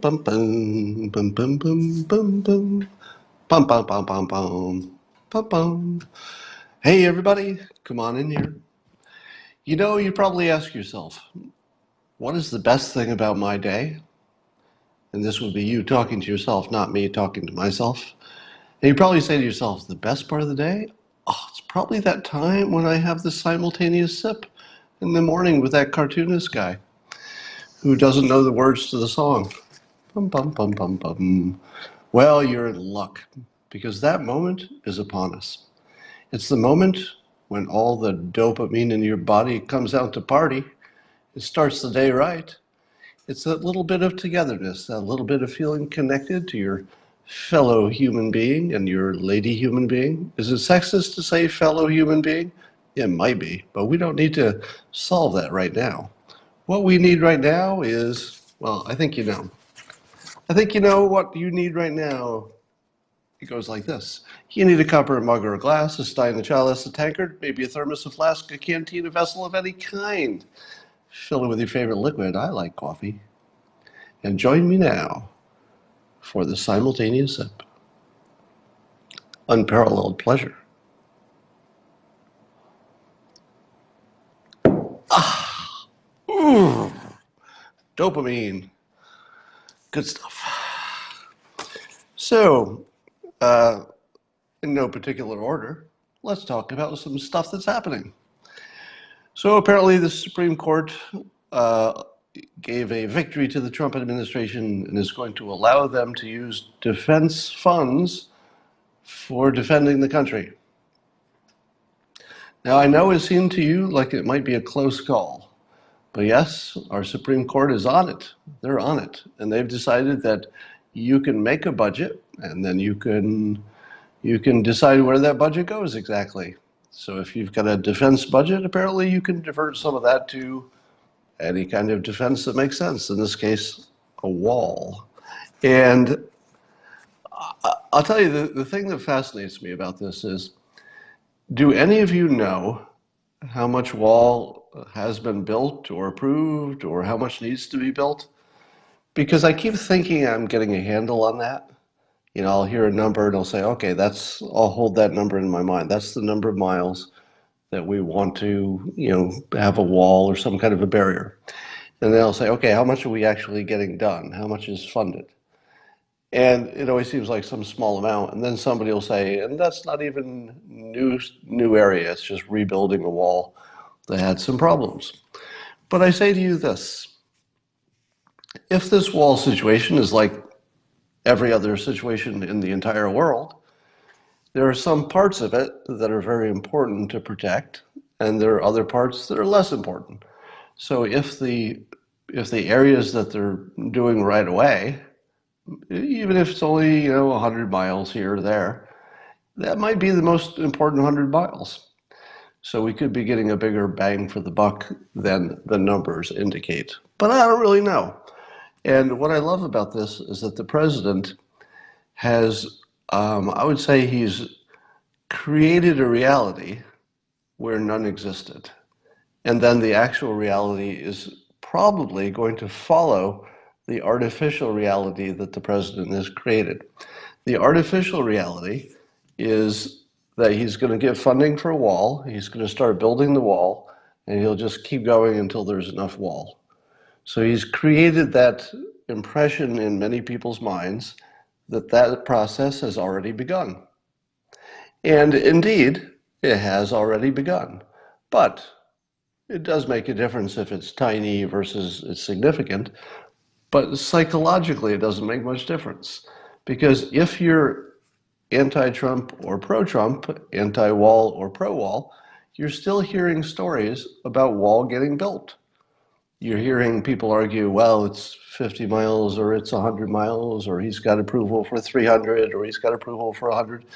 Bum bum bum bum bum bum bum bum bum bum bum bum bum bum. Hey everybody, come on in here. You probably ask yourself, what is the best thing about my day? And this would be you talking to yourself, not me talking to myself. And you probably say to yourself, the best part of the day? Oh, it's probably that time when I have the simultaneous sip in the morning with that cartoonist guy who doesn't know the words to the song. Bum bum bum bum bum. Well, you're in luck because that moment is upon us. It's the moment when all the dopamine in your body comes out to party. It starts the day right. It's that little bit of togetherness, that little bit of feeling connected to your fellow human being and your lady human being. Is it sexist to say fellow human being? It might be, but we don't need to solve that right now. What we need right now is, well, I think you know. I think you know what you need right now. It goes like this. You need a cup or a mug or a glass, a stein, a chalice, a tankard, maybe a thermos, a flask, a canteen, a vessel of any kind. Fill it with your favorite liquid. I like coffee. And join me now for the simultaneous sip. Unparalleled pleasure. Ooh, dopamine. Good stuff. So, uh, in no particular order, let's talk about some stuff that's happening. So apparently the Supreme Court uh, gave a victory to the Trump administration and is going to allow them to use defense funds for defending the country. Now, I know it seemed to you like it might be a close call, but yes, our Supreme Court is on it. They're on it. And they've decided that you can make a budget and then you can decide where that budget goes exactly. So if you've got a defense budget, apparently you can divert some of that to any kind of defense that makes sense. In this case, a wall. And I'll tell you, the thing that fascinates me about this is, do any of you know how much wall has been built or approved or how much needs to be built? Because I keep thinking I'm getting a handle on that. I'll hear a number and I'll say, okay, I'll hold that number in my mind. That's the number of miles that we want to, have a wall or some kind of a barrier. And then I'll say, okay, how much are we actually getting done? How much is funded? And it always seems like some small amount. And then somebody will say, and that's not even new area. It's just rebuilding a wall that had some problems. But I say to you this, if this wall situation is like every other situation in the entire world, there are some parts of it that are very important to protect, and there are other parts that are less important. So if the areas that they're doing right away, even if it's only 100 miles here or there, that might be the most important 100 miles. So we could be getting a bigger bang for the buck than the numbers indicate. But I don't really know. And what I love about this is that the president has, I would say he's created a reality where none existed. And then the actual reality is probably going to follow the artificial reality that the president has created. The artificial reality is that he's going to give funding for a wall, he's going to start building the wall, and he'll just keep going until there's enough wall. So he's created that impression in many people's minds that that process has already begun. And indeed, it has already begun. But it does make a difference if it's tiny versus it's significant. But psychologically, it doesn't make much difference. Because if you're anti-Trump or pro-Trump, anti-wall or pro-wall, you're still hearing stories about wall getting built. You're hearing people argue, well, it's 50 miles or it's 100 miles or he's got approval for 300 or he's got approval for 100.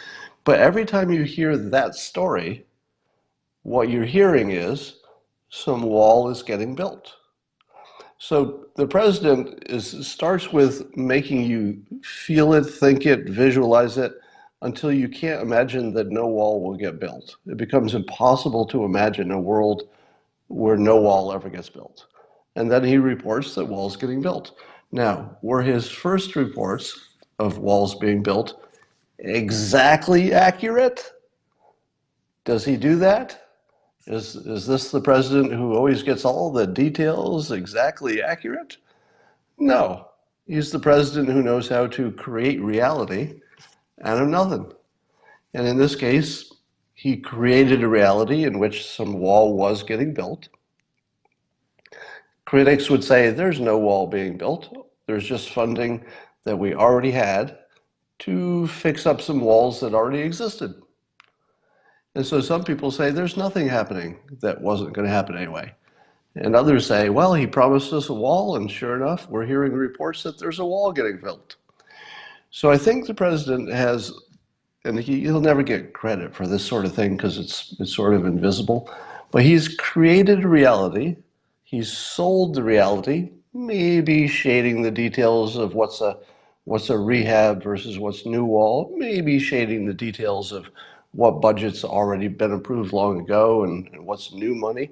But every time you hear that story, what you're hearing is some wall is getting built. So the president starts with making you feel it, think it, visualize it, until you can't imagine that no wall will get built. It becomes impossible to imagine a world where no wall ever gets built. And then he reports that walls getting built. Now, were his first reports of walls being built exactly accurate? Does he do that? Is this the president who always gets all the details exactly accurate? No. He's the president who knows how to create reality out of nothing. And in this case, he created a reality in which some wall was getting built. Critics would say there's no wall being built. There's just funding that we already had to fix up some walls that already existed. And so some people say there's nothing happening that wasn't going to happen anyway. And others say, well, he promised us a wall, and sure enough, we're hearing reports that there's a wall getting built. So I think the president has, and he'll never get credit for this sort of thing because it's sort of invisible, but he's created a reality. He's sold the reality, maybe shading the details of what's a rehab versus what's new wall, maybe shading the details of what budget's already been approved long ago and what's new money.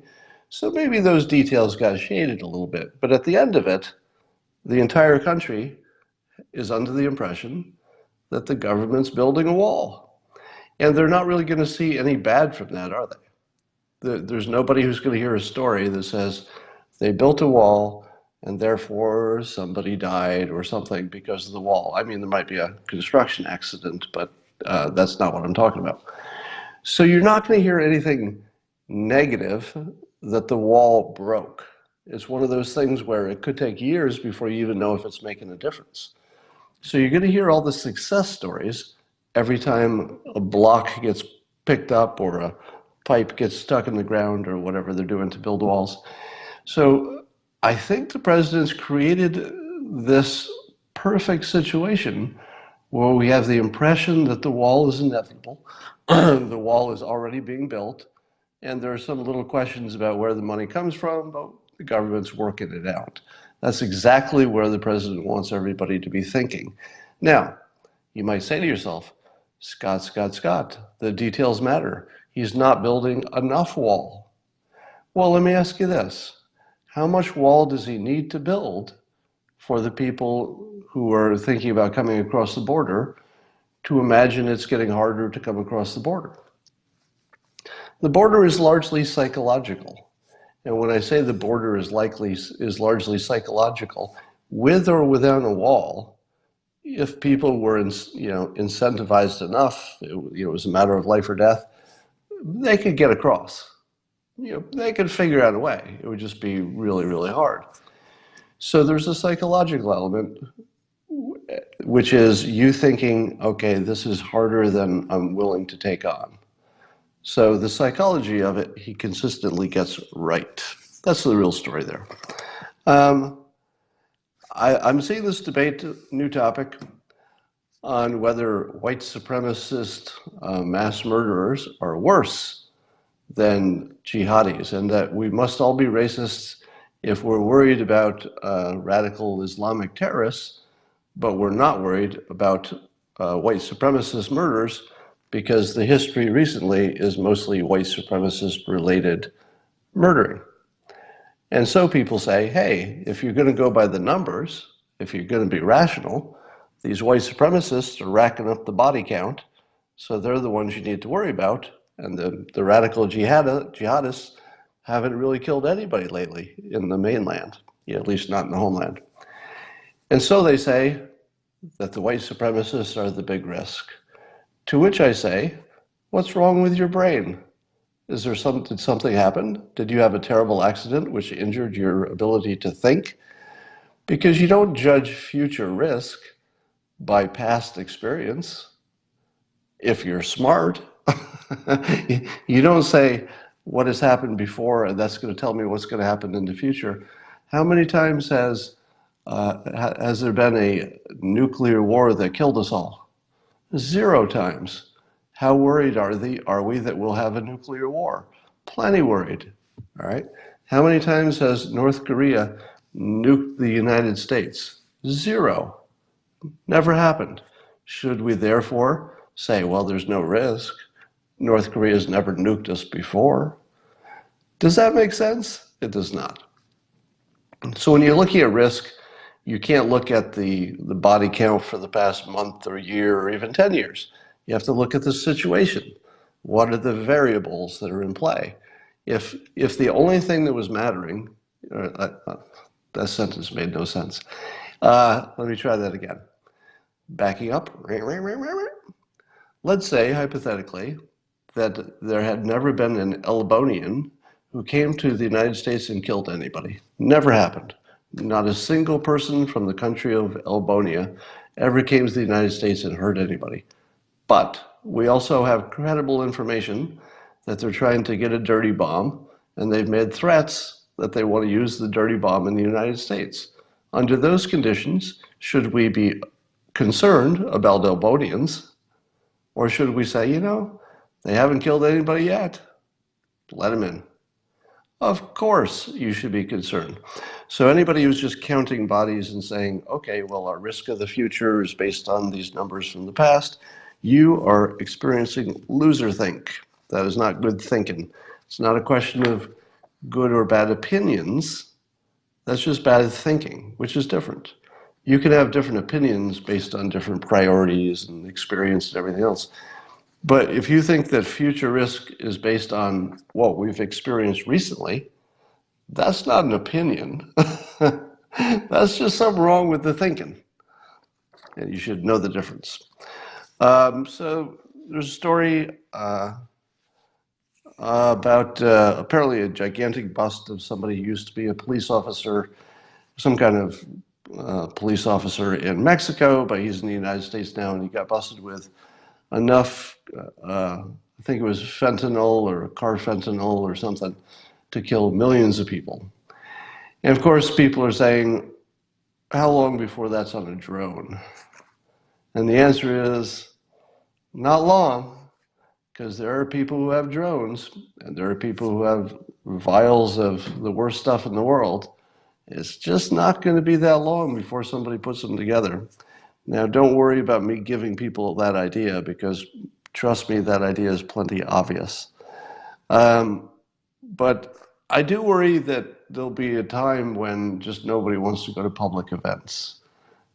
So maybe those details got shaded a little bit. But at the end of it, the entire country is under the impression that the government's building a wall. And they're not really going to see any bad from that, are they? There's nobody who's going to hear a story that says they built a wall and therefore somebody died or something because of the wall. I mean, there might be a construction accident, but that's not what I'm talking about. So you're not going to hear anything negative that the wall broke. It's one of those things where it could take years before you even know if it's making a difference. So you're going to hear all the success stories every time a block gets picked up or a pipe gets stuck in the ground or whatever they're doing to build walls. So I think the president's created this perfect situation where we have the impression that the wall is inevitable, the wall is already being built, and there are some little questions about where the money comes from, but the government's working it out. That's exactly where the president wants everybody to be thinking. Now, you might say to yourself, Scott, the details matter. He's not building enough wall. Well, let me ask you this. How much wall does he need to build for the people who are thinking about coming across the border to imagine it's getting harder to come across the border? The border is largely psychological. And when I say the border is largely psychological, with or without a wall, if people were incentivized enough, it was a matter of life or death, they could get across. They could figure out a way. It would just be really, really hard. So there's a psychological element, which is you thinking, okay, this is harder than I'm willing to take on. So the psychology of it, he consistently gets right. That's the real story there. I'm seeing this debate, new topic, on whether white supremacist mass murderers are worse than jihadis, and that we must all be racists if we're worried about radical Islamic terrorists, but we're not worried about white supremacist murders because the history recently is mostly white supremacist related murdering. And so people say, hey, if you're going to go by the numbers, if you're going to be rational, these white supremacists are racking up the body count, so they're the ones you need to worry about. And the radical jihadists haven't really killed anybody lately in the mainland, at least not in the homeland. And so they say that the white supremacists are the big risk. To which I say, what's wrong with your brain? Did something happen? Did you have a terrible accident which injured your ability to think? Because you don't judge future risk by past experience. If you're smart, you don't say what has happened before and that's going to tell me what's going to happen in the future. How many times has there been a nuclear war that killed us all? 0 times. How worried are we that we'll have a nuclear war? Plenty worried. All right. How many times has North Korea nuked the United States? 0. Never happened. Should we therefore say, well, there's no risk? North Korea's never nuked us before. Does that make sense? It does not. So when you're looking at risk, You can't look at the body count for the past month or year or even 10 years. You have to look at the situation. What are the variables that are in play? If the only thing that was mattering, that sentence made no sense. Let me try that again. Backing up. Let's say, hypothetically, that there had never been an Elbonian who came to the United States and killed anybody. Never happened. Not a single person from the country of Elbonia ever came to the United States and hurt anybody. But we also have credible information that they're trying to get a dirty bomb, and they've made threats that they want to use the dirty bomb in the United States. Under those conditions, should we be concerned about Elbonians, or should we say, they haven't killed anybody yet? Let them in. Of course you should be concerned. So anybody who's just counting bodies and saying, okay, well, our risk of the future is based on these numbers from the past, you are experiencing loser think. That is not good thinking. It's not a question of good or bad opinions. That's just bad thinking, which is different. You can have different opinions based on different priorities and experience and everything else. But if you think that future risk is based on what we've experienced recently, that's not an opinion. That's just something wrong with the thinking. And you should know the difference. So there's a story about apparently a gigantic bust of somebody who used to be a police officer, some kind of police officer in Mexico, but he's in the United States now, and he got busted with enough, I think it was fentanyl or carfentanil or something, to kill millions of people. And of course, people are saying, how long before that's on a drone? And the answer is, not long, because there are people who have drones, and there are people who have vials of the worst stuff in the world. It's just not going to be that long before somebody puts them together. Now, don't worry about me giving people that idea, because trust me, that idea is plenty obvious. But I do worry that there'll be a time when just nobody wants to go to public events.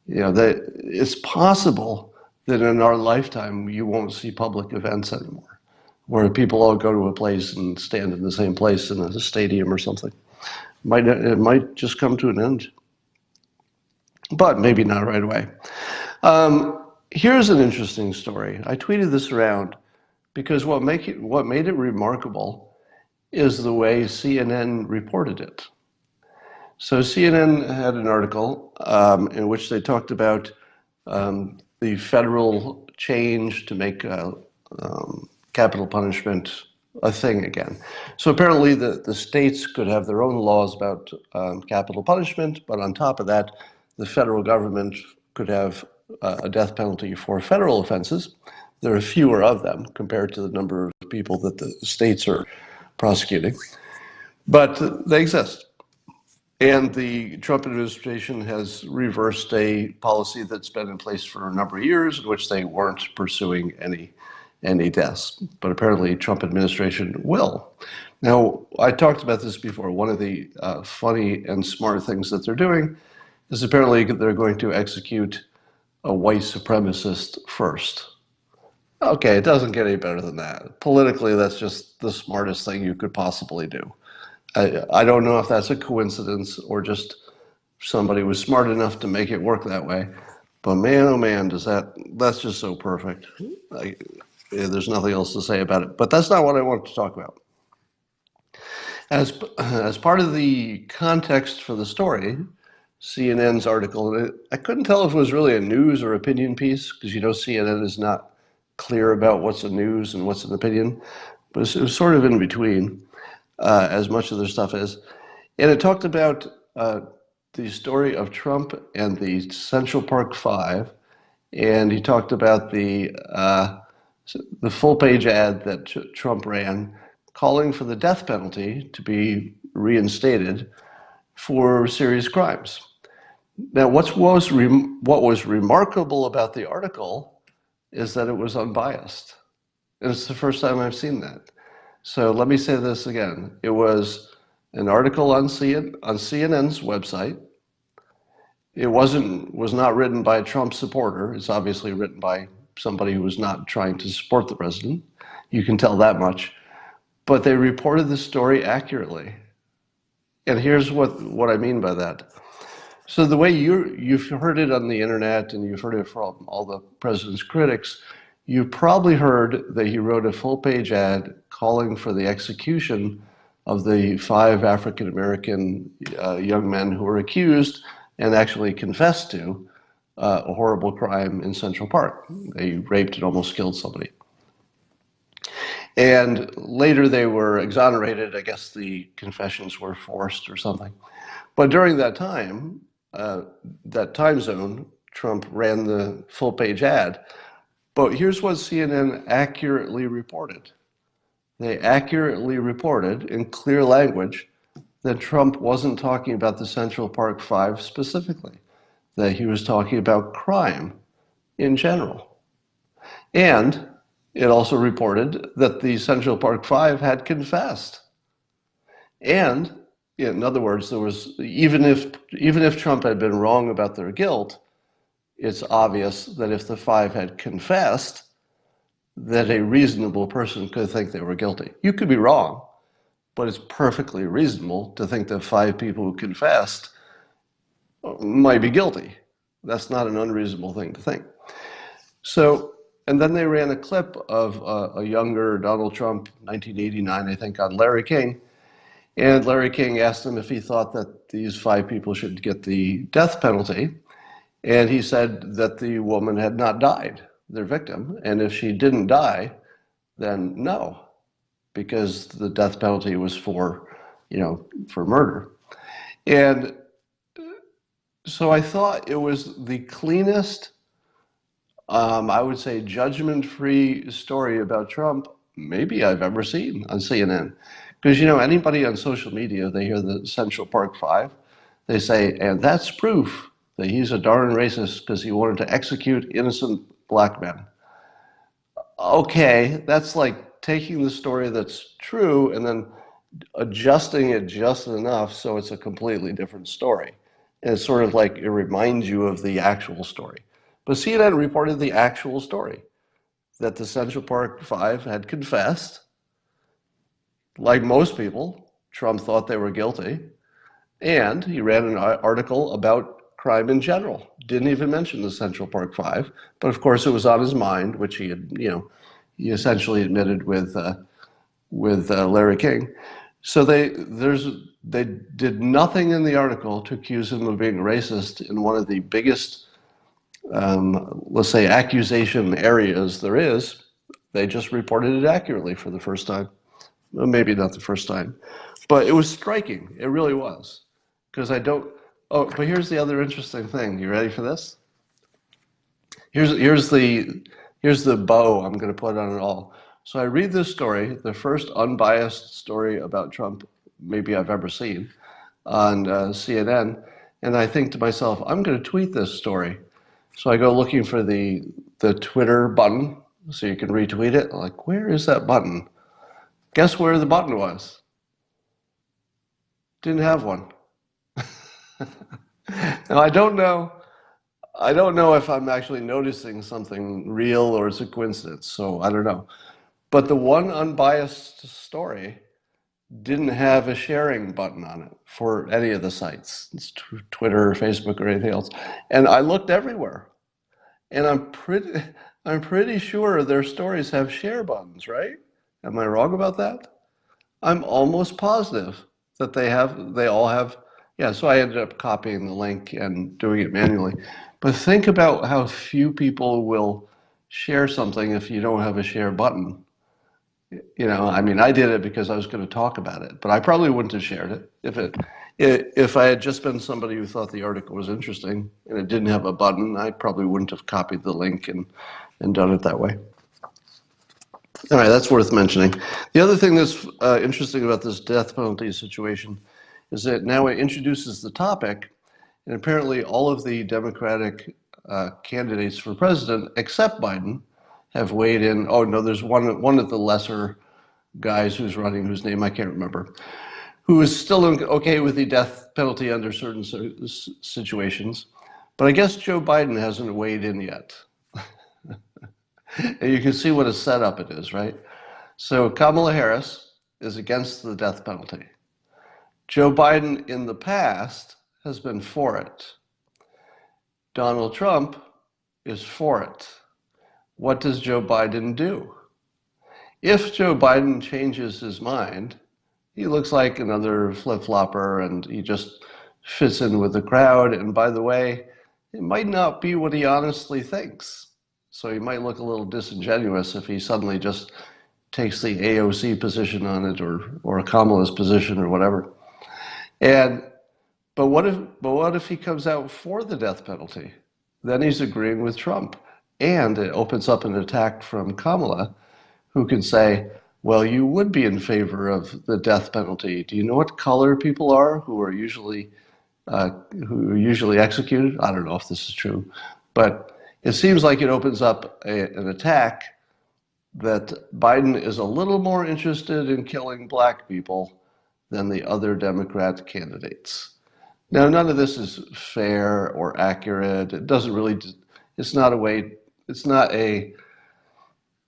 It's possible that in our lifetime you won't see public events anymore, where people all go to a place and stand in the same place in a stadium or something. It might just come to an end, but maybe not right away. Here's an interesting story. I tweeted this around because what made it remarkable is the way CNN reported it. So CNN had an article in which they talked about the federal change to make capital punishment a thing again. So apparently the states could have their own laws about capital punishment, but on top of that, the federal government could have a death penalty for federal offenses. There are fewer of them compared to the number of people that the states are prosecuting, but they exist. And the Trump administration has reversed a policy that's been in place for a number of years in which they weren't pursuing any deaths. But apparently Trump administration will. Now, I talked about this before. One of the funny and smart things that they're doing is apparently they're going to execute a white supremacist first. Okay, it doesn't get any better than that. Politically, that's just the smartest thing you could possibly do. I don't know if that's a coincidence or just somebody was smart enough to make it work that way. But man, oh man, that's just so perfect. There's nothing else to say about it. But that's not what I wanted to talk about. As part of the context for the story, CNN's article, I couldn't tell if it was really a news or opinion piece, because CNN is not clear about what's a news and what's an opinion, but it was sort of in between, as much of their stuff is. And it talked about the story of Trump and the Central Park Five, and he talked about the full-page ad that Trump ran calling for the death penalty to be reinstated for serious crimes. Now, what was remarkable about the article is that it was unbiased. And it's the first time I've seen that. So let me say this again. It was an article on CNN's website, It was not written by a Trump supporter. It's obviously written by somebody who was not trying to support the president. You can tell that much. But they reported the story accurately. And here's what I mean by that. So the way you've heard it on the internet and you've heard it from all the president's critics, you probably heard that he wrote a full-page ad calling for the execution of the 5 African American young men who were accused and actually confessed to a horrible crime in Central Park. They raped and almost killed somebody. And later they were exonerated. I guess the confessions were forced or something. But during that time zone, Trump ran the full page ad. But here's what CNN accurately reported. They accurately reported in clear language that Trump wasn't talking about the Central Park Five specifically, that he was talking about crime in general. And it also reported that the Central Park Five had confessed. And in other words, there was even if Trump had been wrong about their guilt, it's obvious that if the 5 had confessed, that a reasonable person could think they were guilty. You could be wrong, but it's perfectly reasonable to think that 5 people who confessed might be guilty. That's not an unreasonable thing to think. So, and then they ran a clip of a younger Donald Trump, 1989, I think, on Larry King. And Larry King asked him if he thought that these 5 people should get the death penalty. And he said that the woman had not died, their victim. And if she didn't die, then no, because the death penalty was for murder. And so I thought it was the cleanest, I would say, judgment-free story about Trump maybe I've ever seen on CNN. Because, anybody on social media, they hear the Central Park Five, they say, and that's proof that he's a darn racist because he wanted to execute innocent black men. Okay, that's like taking the story that's true and then adjusting it just enough so it's a completely different story. And it's sort of like it reminds you of the actual story. But CNN reported the actual story, that the Central Park Five had confessed. Like most people, Trump thought they were guilty. And he ran an article about crime in general. Didn't even mention the Central Park Five, but of course it was on his mind, which he had, he essentially admitted with Larry King. So they did nothing in the article to accuse him of being racist in one of the biggest, let's say, accusation areas there is. They just reported it accurately for the first time. Well, maybe not the first time, but it was striking. It really was. Because I don't. Oh, but here's the other interesting thing. You ready for this? Here's the bow I'm going to put on it all. So I read this story, the first unbiased story about Trump maybe I've ever seen, on CNN, and I think to myself, I'm going to tweet this story. So I go looking for the Twitter button so you can retweet it. I'm like, where is that button? Guess where the button was? Didn't have one. Now I don't know if I'm actually noticing something real or it's a coincidence, so I don't know. But the one unbiased story didn't have a sharing button on it for any of the sites. It's Twitter, Facebook, or anything else. And I looked everywhere. And I'm pretty sure their stories have share buttons, right? Am I wrong about that? I'm almost positive that they all have, yeah, so I ended up copying the link and doing it manually. But think about how few people will share something if you don't have a share button. I mean, I did it because I was going to talk about it, but I probably wouldn't have shared it if I had just been somebody who thought the article was interesting and it didn't have a button. I probably wouldn't have copied the link and done it that way. All right, that's worth mentioning. The other thing that's interesting about this death penalty situation is that now it introduces the topic, and apparently all of the Democratic candidates for president, except Biden, have weighed in. Oh no, there's one of the lesser guys who's running, whose name I can't remember, who is still okay with the death penalty under certain situations. But I guess Joe Biden hasn't weighed in yet. And you can see what a setup it is, right? So Kamala Harris is against the death penalty. Joe Biden in the past has been for it. Donald Trump is for it. What does Joe Biden do? If Joe Biden changes his mind, he looks like another flip-flopper and he just fits in with the crowd. And by the way, it might not be what he honestly thinks. So he might look a little disingenuous if he suddenly just takes the AOC position on it or Kamala's position or whatever. And but what if he comes out for the death penalty? Then he's agreeing with Trump. And it opens up an attack from Kamala, who can say, well, you would be in favor of the death penalty. Do you know what color people are uh, who are usually executed? I don't know if this is true, but it seems like it opens up an attack that Biden is a little more interested in killing black people than the other Democrat candidates. Now, none of this is fair or accurate. It doesn't really, it's not a way, it's not a,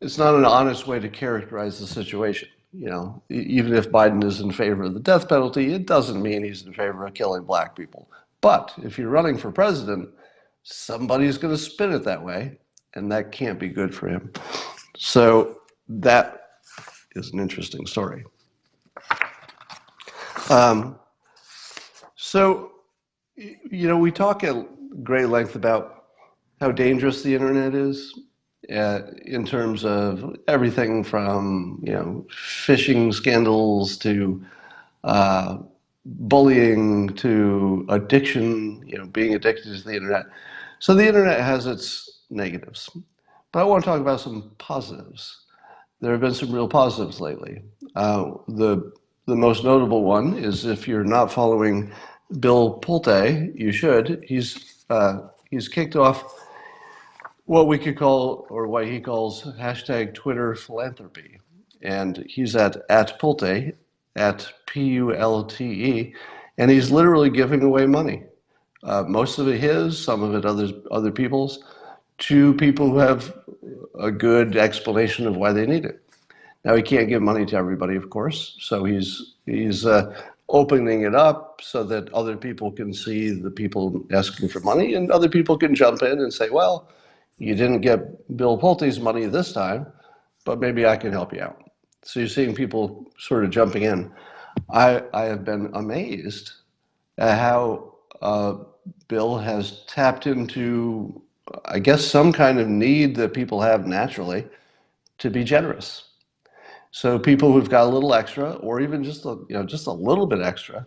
it's not an honest way to characterize the situation. You know, even if Biden is in favor of the death penalty, it doesn't mean he's in favor of killing black people. But if you're running for president, somebody's going to spin it that way, and that can't be good for him. So that is an interesting story. Um, so, we talk at great length about how dangerous the internet is in terms of everything from, phishing scandals to bullying to addiction, being addicted to the internet. So the internet has its negatives, but I want to talk about some positives. There have been some real positives lately. The most notable one is if you're not following Bill Pulte, you should. He's kicked off what we could call, or what he calls, hashtag Twitter philanthropy. And he's at Pulte, at Pulte, and he's literally giving away money. Most of it his, some of it other people's, to people who have a good explanation of why they need it. Now he can't give money to everybody, of course, so he's opening it up so that other people can see the people asking for money, and other people can jump in and say, well, you didn't get Bill Pulte's money this time, but maybe I can help you out. So you're seeing people sort of jumping in. I have been amazed at how Bill has tapped into, I guess, some kind of need that people have naturally to be generous. So people who've got a little extra, or even just a little bit extra,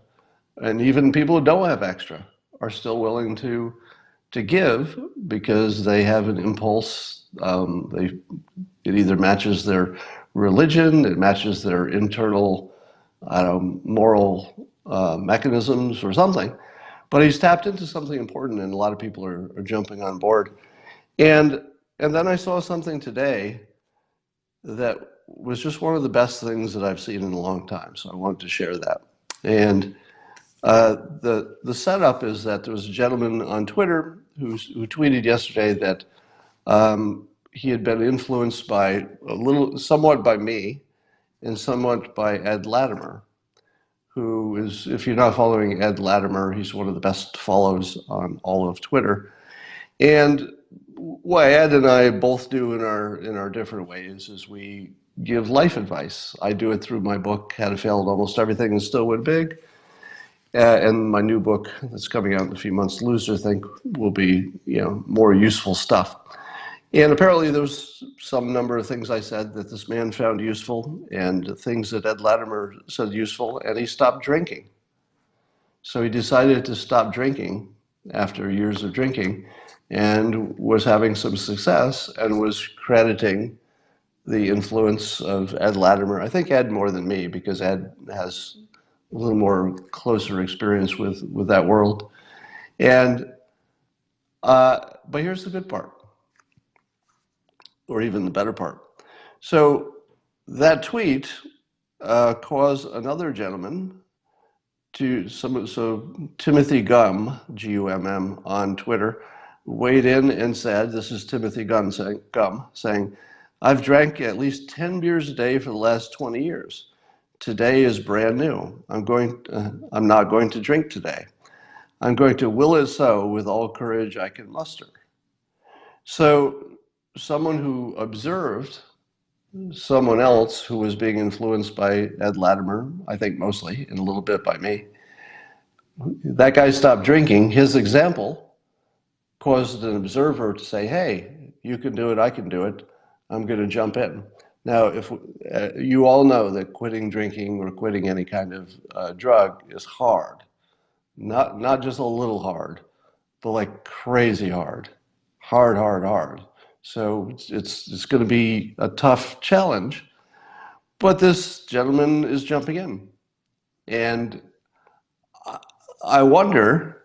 and even people who don't have extra, are still willing to give because they have an impulse. It either matches their religion, it matches their internal, I don't know, moral mechanisms or something. But he's tapped into something important, and a lot of people are jumping on board. And then I saw something today that was just one of the best things that I've seen in a long time. So I wanted to share that. And the setup is that there was a gentleman on Twitter who tweeted yesterday that he had been influenced by somewhat by me and somewhat by Ed Latimore, who is, if you're not following Ed Latimore, he's one of the best follows on all of Twitter. And what Ed and I both do in our different ways is we give life advice. I do it through my book, How to Fail at Almost Everything and Still Win Big. And my new book that's coming out in a few months, Loser Think, will be more useful stuff. And apparently there was some number of things I said that this man found useful and things that Ed Latimore said useful, and he stopped drinking. So he decided to stop drinking after years of drinking and was having some success and was crediting the influence of Ed Latimore. I think Ed more than me, because Ed has a little more closer experience with that world. And but here's the good part, or even the better part. So that tweet caused another gentleman So Timothy Gumm, Gumm, on Twitter, weighed in and said, "This is Timothy Gumm saying, I've drank at least 10 beers a day for the last 20 years. Today is brand new. I'm not going to drink today. I'm going to will it so with all courage I can muster." So someone who observed someone else who was being influenced by Ed Latimer, I think mostly, and a little bit by me, that guy stopped drinking. His example caused an observer to say, "Hey, you can do it, I can do it. I'm going to jump in." Now, if you all know that quitting drinking or quitting any kind of drug is hard, not just a little hard, but like crazy hard, hard, hard, hard. So it's going to be a tough challenge. But this gentleman is jumping in, and I wonder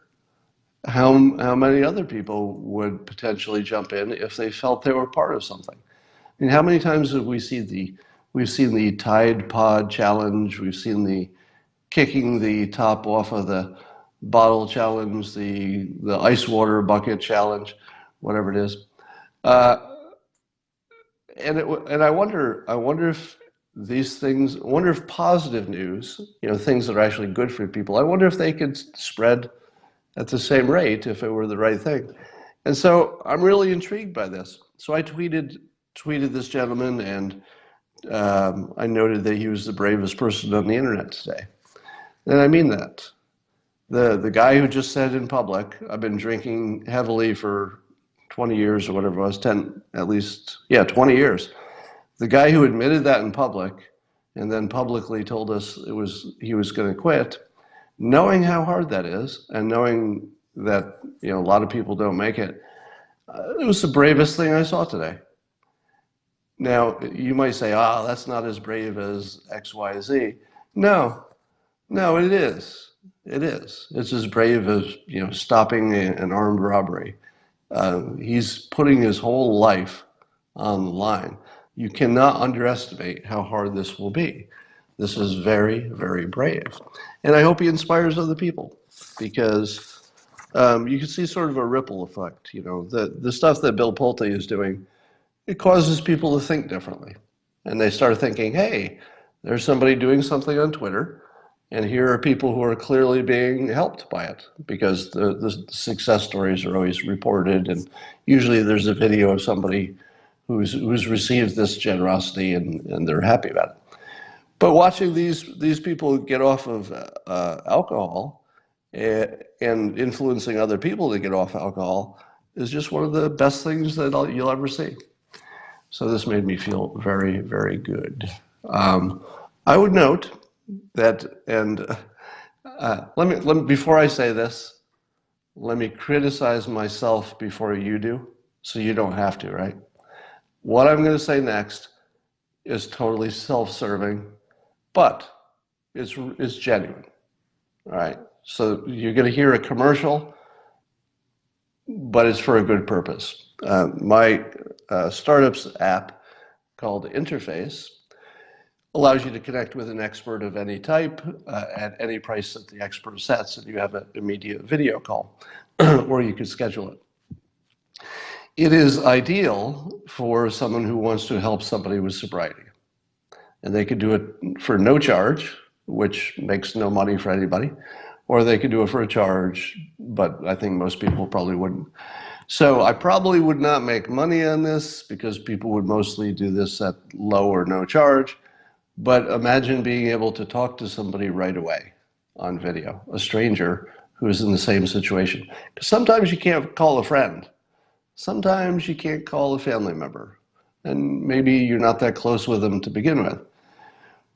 how many other people would potentially jump in if they felt they were part of something. I mean, how many times have we've seen the Tide Pod challenge, we've seen the kicking the top off of the bottle challenge, the ice water bucket challenge, whatever it is. Uh, and I wonder if these things, I wonder if positive news, things that are actually good for people, I wonder if they could spread at the same rate if it were the right thing. And so I'm really intrigued by this. So I tweeted this gentleman, and I noted that he was the bravest person on the internet today. And I mean that. The guy who just said in public, "I've been drinking heavily for 20 years," or whatever it was, 10 at least, yeah, 20 years. The guy who admitted that in public and then publicly told us he was going to quit, knowing how hard that is and knowing that a lot of people don't make it, it was the bravest thing I saw today. Now, you might say, that's not as brave as X, Y, Z. No, no, it is. It is. It's as brave as stopping an armed robbery. He's putting his whole life on the line. You cannot underestimate how hard this will be. This is very, very brave. And I hope he inspires other people, because you can see sort of a ripple effect. The stuff that Bill Pulte is doing, it causes people to think differently. And they start thinking, hey, there's somebody doing something on Twitter, and here are people who are clearly being helped by it, because the success stories are always reported, and usually there's a video of somebody who's received this generosity, and they're happy about it. But watching these people get off of alcohol and influencing other people to get off alcohol is just one of the best things that you'll ever see. So this made me feel very, very good. I would note that, and let me before I say this, let me criticize myself before you do, so you don't have to, right? What I'm going to say next is totally self-serving, but it's genuine, all right? So you're going to hear a commercial, but it's for a good purpose. My startup's app called Interface allows you to connect with an expert of any type at any price that the expert sets, and you have an immediate video call, or you could schedule it. It is ideal for someone who wants to help somebody with sobriety. And they could do it for no charge, which makes no money for anybody, or they could do it for a charge, but I think most people probably wouldn't. So I probably would not make money on this, because people would mostly do this at low or no charge. But imagine being able to talk to somebody right away on video, a stranger who is in the same situation. Because sometimes you can't call a friend. Sometimes you can't call a family member. And maybe you're not that close with them to begin with.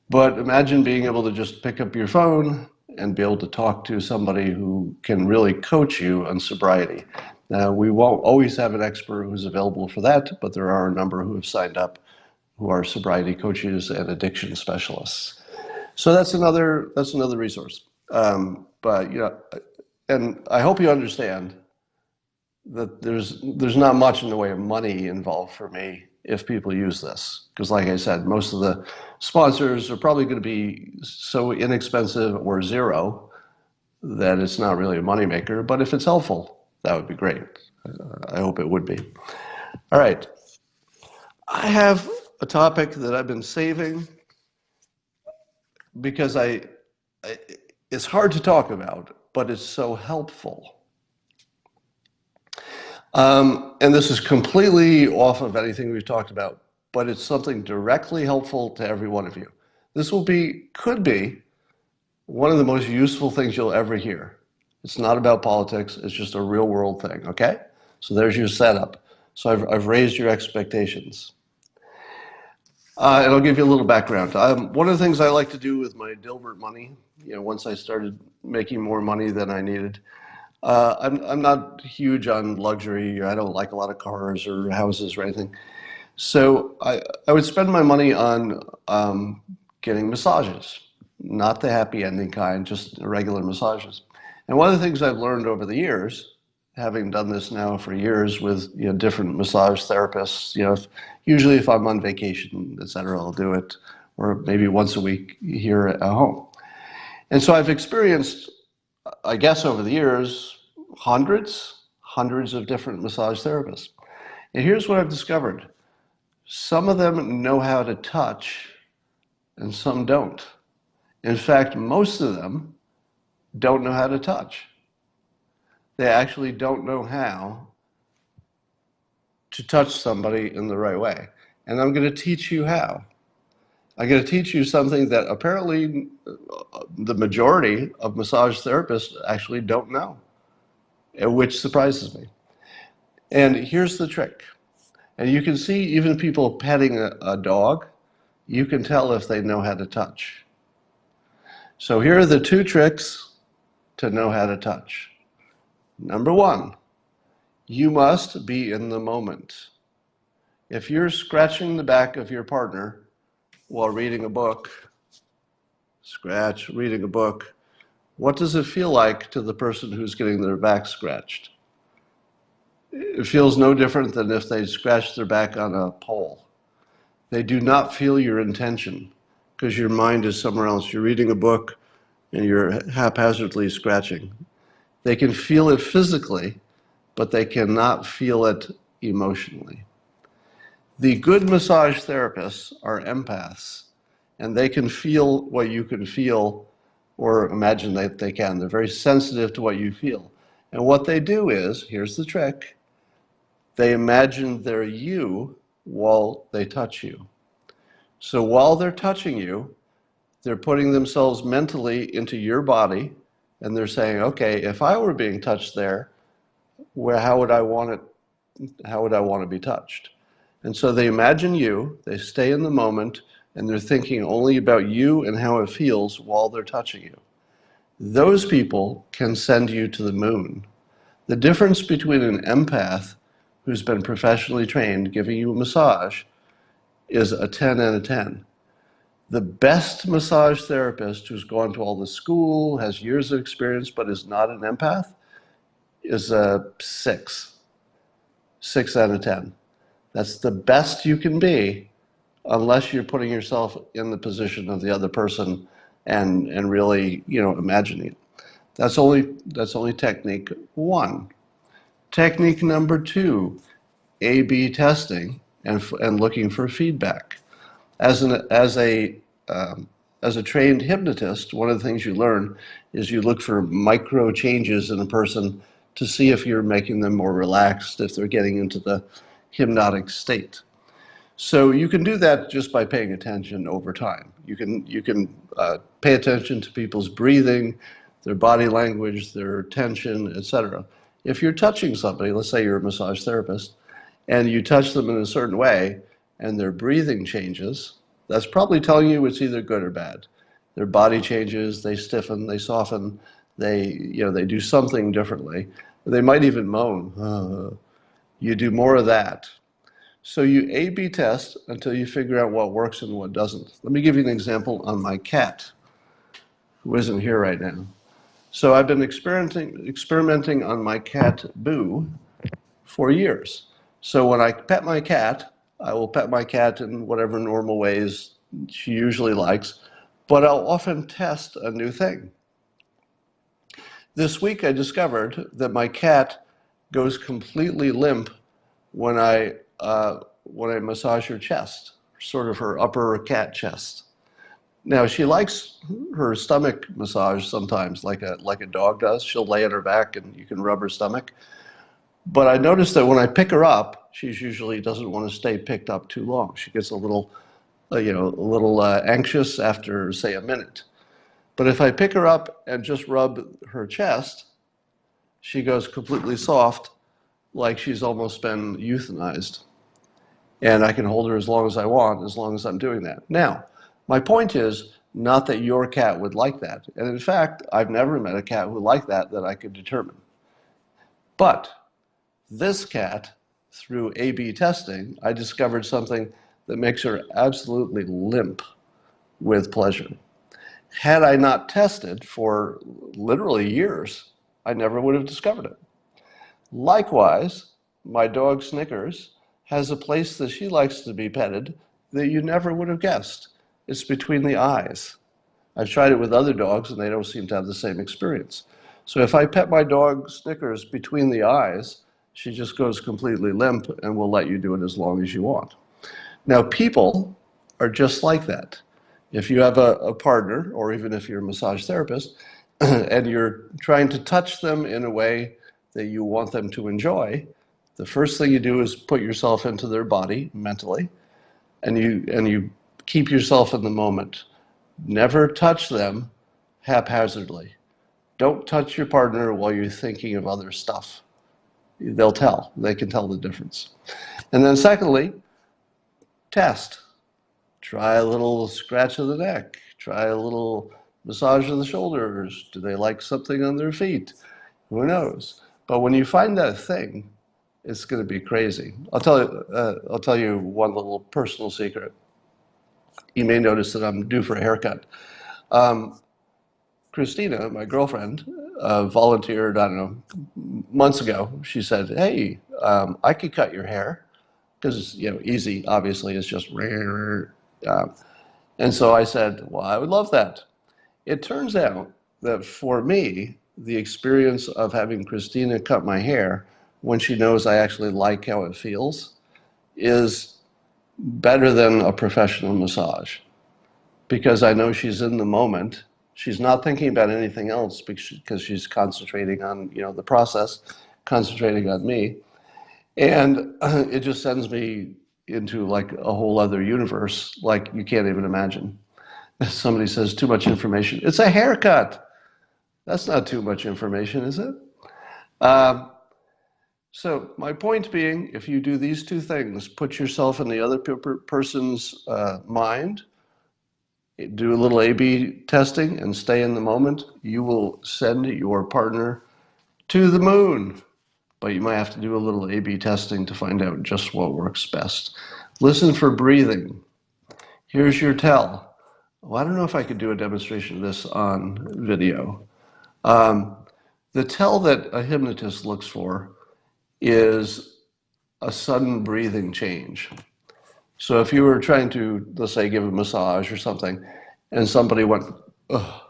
But imagine being able to just pick up your phone and be able to talk to somebody who can really coach you on sobriety. Now, we won't always have an expert who's available for that, but there are a number who have signed up who are sobriety coaches and addiction specialists. So that's another resource. But and I hope you understand that there's not much in the way of money involved for me if people use this, because like I said, most of the sponsors are probably going to be so inexpensive or zero that it's not really a moneymaker, but if it's helpful, that would be great. I hope it would be. All right. I have a topic that I've been saving because it's hard to talk about, but it's so helpful. And this is completely off of anything we've talked about, but it's something directly helpful to every one of you. This could be one of the most useful things you'll ever hear. It's not about politics, it's just a real world thing, okay? So there's your setup. So I've raised your expectations. And I'll give you a little background. One of the things I like to do with my Dilbert money, once I started making more money than I needed, I'm not huge on luxury. I don't like a lot of cars or houses or anything. So I would spend my money on getting massages, not the happy ending kind, just regular massages. And one of the things I've learned over the years, having done this now for years with different massage therapists, usually if I'm on vacation, et cetera, I'll do it, or maybe once a week here at home. And so I've experienced, I guess over the years, hundreds of different massage therapists. And here's what I've discovered. Some of them know how to touch and some don't. In fact, most of them don't know how to touch. They actually don't know how to touch somebody in the right way. And I'm going to teach you how. I'm going to teach you something that apparently the majority of massage therapists actually don't know, which surprises me. And here's the trick. And you can see even people petting a dog, you can tell if they know how to touch. So here are the two tricks to know how to touch. Number one, you must be in the moment. If you're scratching the back of your partner while reading a book, reading a book, what does it feel like to the person who's getting their back scratched? It feels no different than if they scratched their back on a pole. They do not feel your intention because your mind is somewhere else. You're reading a book and you're haphazardly scratching. They can feel it physically, but they cannot feel it emotionally. The good massage therapists are empaths, and they can feel what you can feel or imagine that they can. They're very sensitive to what you feel. And what they do is, here's the trick, they imagine they're you while they touch you. So while they're touching you, they're putting themselves mentally into your body, and they're saying, okay, if I were being touched there, how would I want to be touched? And so they imagine you, they stay in the moment, and they're thinking only about you and how it feels while they're touching you. Those people can send you to the moon. The difference between an empath who's been professionally trained giving you a massage is a 10 and a 10. The best massage therapist who's gone to all the school, has years of experience, but is not an empath, is a 6 out of 10. That's the best you can be unless you're putting yourself in the position of the other person and really, imagining it. That's only technique one. Technique number two, A/B testing and looking for feedback. As a trained hypnotist, one of the things you learn is you look for micro changes in a person to see if you're making them more relaxed, if they're getting into the hypnotic state. So you can do that just by paying attention over time. You can pay attention to people's breathing, their body language, their tension, etc. If you're touching somebody, let's say you're a massage therapist, and you touch them in a certain way, and their breathing changes, that's probably telling you it's either good or bad. Their body changes, they stiffen, they soften, they do something differently. They might even moan. You do more of that. So you A/B test until you figure out what works and what doesn't. Let me give you an example on my cat, who isn't here right now. So I've been experimenting on my cat, Boo, for years. So when I pet my cat, I will pet my cat in whatever normal ways she usually likes, but I'll often test a new thing. This week I discovered that my cat goes completely limp when I massage her chest, sort of her upper cat chest. Now she likes her stomach massage sometimes, like a dog does. She'll lay on her back and you can rub her stomach. But I noticed that when I pick her up, she usually doesn't want to stay picked up too long. She gets a little, anxious after, say, a minute. But if I pick her up and just rub her chest, she goes completely soft, like she's almost been euthanized. And I can hold her as long as I want, as long as I'm doing that. Now, my point is not that your cat would like that. And in fact, I've never met a cat who liked that I could determine. But this cat, through A/B testing, I discovered something that makes her absolutely limp with pleasure. Had I not tested for literally years, I never would have discovered it. Likewise, my dog Snickers has a place that she likes to be petted that you never would have guessed. It's between the eyes. I've tried it with other dogs and they don't seem to have the same experience. So if I pet my dog Snickers between the eyes, she just goes completely limp and will let you do it as long as you want. Now, people are just like that. If you have a partner, or even if you're a massage therapist, and you're trying to touch them in a way that you want them to enjoy, the first thing you do is put yourself into their body mentally, and you keep yourself in the moment. Never touch them haphazardly. Don't touch your partner while you're thinking of other stuff. They'll tell. They can tell the difference. And then secondly, test. Try a little scratch of the neck. Try a little massage of the shoulders. Do they like something on their feet? Who knows? But when you find that thing, it's going to be crazy. I'll tell you one little personal secret. You may notice that I'm due for a haircut. Christina, my girlfriend, volunteered, I don't know, months ago. She said, "Hey, I could cut your hair," because easy. Obviously, it's just rare. And so I said, "Well, I would love that." It turns out that for me, the experience of having Christina cut my hair when she knows I actually like how it feels is better than a professional massage, because I know she's in the moment. She's not thinking about anything else because she's concentrating on the process, concentrating on me, and it just sends me into like a whole other universe, like you can't even imagine. Somebody says too much information. It's a haircut. That's not too much information, is it? Um, so my point being, if you do these two things, put yourself in the other person's mind, do a little A/B testing, and stay in the moment, you will send your partner to the moon. But you might have to do a little A/B testing to find out just what works best. Listen for breathing. Here's your tell. Well, I don't know if I could do a demonstration of this on video. Um, the tell that a hypnotist looks for is a sudden breathing change. So if you were trying to, let's say, give a massage or something, and somebody went, ugh,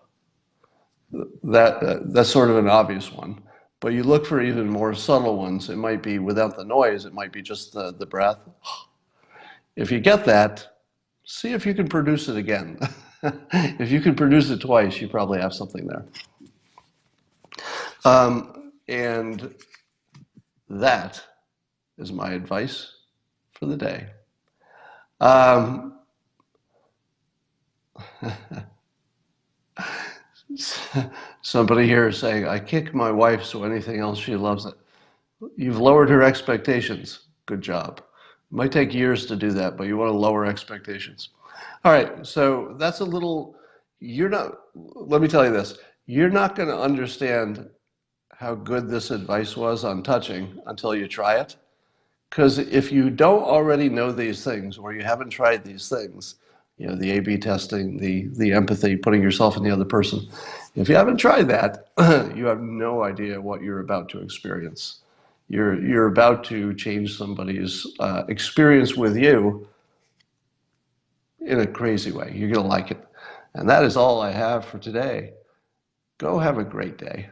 that's sort of an obvious one. But you look for even more subtle ones. It might be without the noise. It might be just the breath. If you get that, see if you can produce it again. If you can produce it twice, you probably have something there. And that is my advice for the day. Um, Somebody here is saying, I kick my wife, so anything else, she loves it. You've lowered her expectations. Good job. It might take years to do that, but you want to lower expectations. All right, so that's a little, let me tell you this, you're not going to understand how good this advice was on touching until you try it. Because if you don't already know these things, or you haven't tried these things, the A/B testing, the empathy, putting yourself in the other person, if you haven't tried that, you have no idea what you're about to experience. You're about to change somebody's experience with you in a crazy way. You're going to like it. And that is all I have for today. Go have a great day.